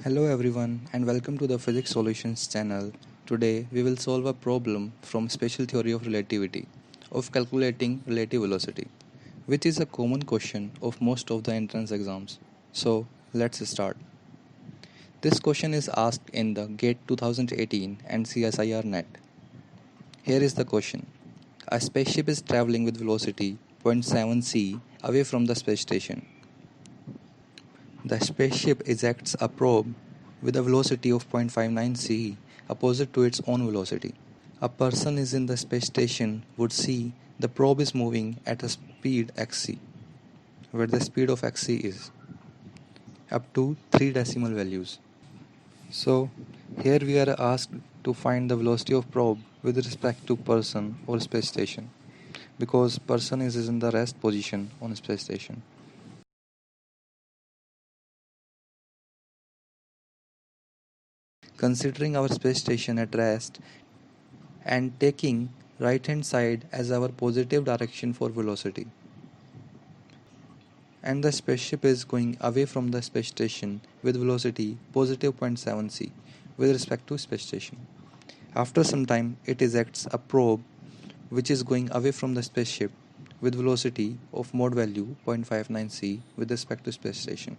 Hello everyone and welcome to the Physics Solutions channel. Today we will solve a problem from Special Theory of Relativity of calculating relative velocity, which is a common question of most of the entrance exams. So let's start. This question is asked in the GATE 2018 and CSIR-NET. Here is the question. A spaceship is traveling with velocity 0.7 c away from the space station. The spaceship ejects a probe with a velocity of 0.59 c opposite to its own velocity. A person is in the space station would see the probe is moving at a speed xc, where the speed of xc is up to 3 decimal values. So here we are asked to find the velocity of probe with respect to person or space station, because person is in the rest position on space station. Considering our space station at rest and taking right hand side as our positive direction for velocity, and the spaceship is going away from the space station with velocity positive 0.7 c with respect to space station. After some time it ejects a probe which is going away from the spaceship with velocity of mode value 0.59 c with respect to space station,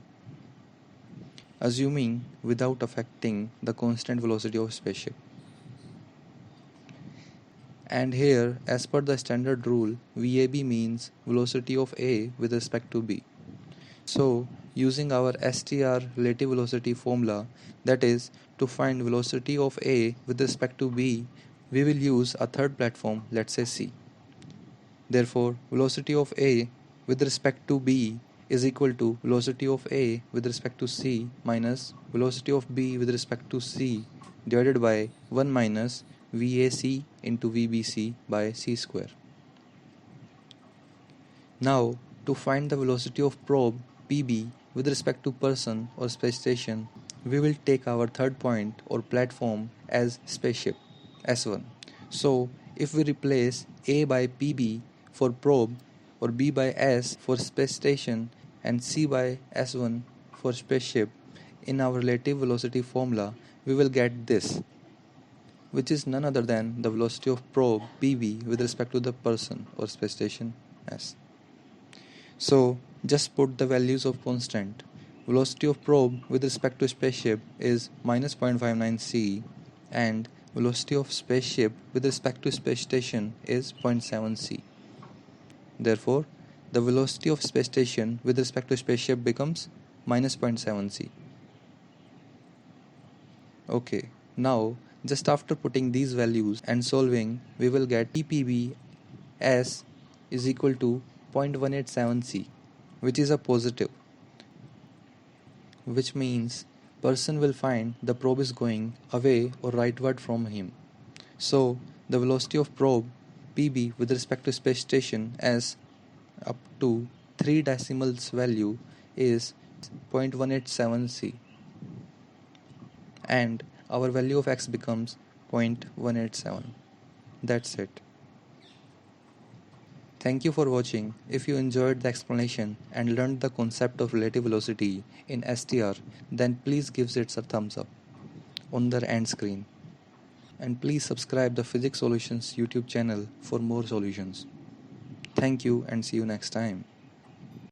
assuming without affecting the constant velocity of spaceship. And here, as per the standard rule, VAB means velocity of A with respect to B. So, using our S.T.R relative velocity formula, that is, to find velocity of A with respect to B, we will use a third platform, let's say C. Therefore, velocity of A with respect to B is equal to velocity of A with respect to C minus velocity of B with respect to C divided by 1 minus VAC into VBC by C square. Now, to find the velocity of probe PB with respect to person or space station, we will take our third point or platform as spaceship S1. So, if we replace A by PB for probe or B by S for space station and C by S1 for spaceship in our relative velocity formula, we will get this, which is none other than the velocity of probe PB with respect to the person or space station S. So just put the values of constant. Velocity of probe with respect to spaceship is minus 0.59 c and velocity of spaceship with respect to space station is 0.7 c. Therefore, the velocity of space station with respect to spaceship becomes minus 0.7 c. Okay, now just after putting these values and solving, we will get TPB S is equal to 0.187 c, which is a positive, which means person will find the probe is going away or rightward from him. So the velocity of probe PB with respect to space station S up to 3 decimals value is 0.187 c, and our value of x becomes 0.187. That's it. Thank you for watching. If you enjoyed the explanation and learned the concept of relative velocity in S.T.R, then please give it a thumbs up on the end screen. And please subscribe the Physics Solutions YouTube channel for more solutions. Thank you and see you next time.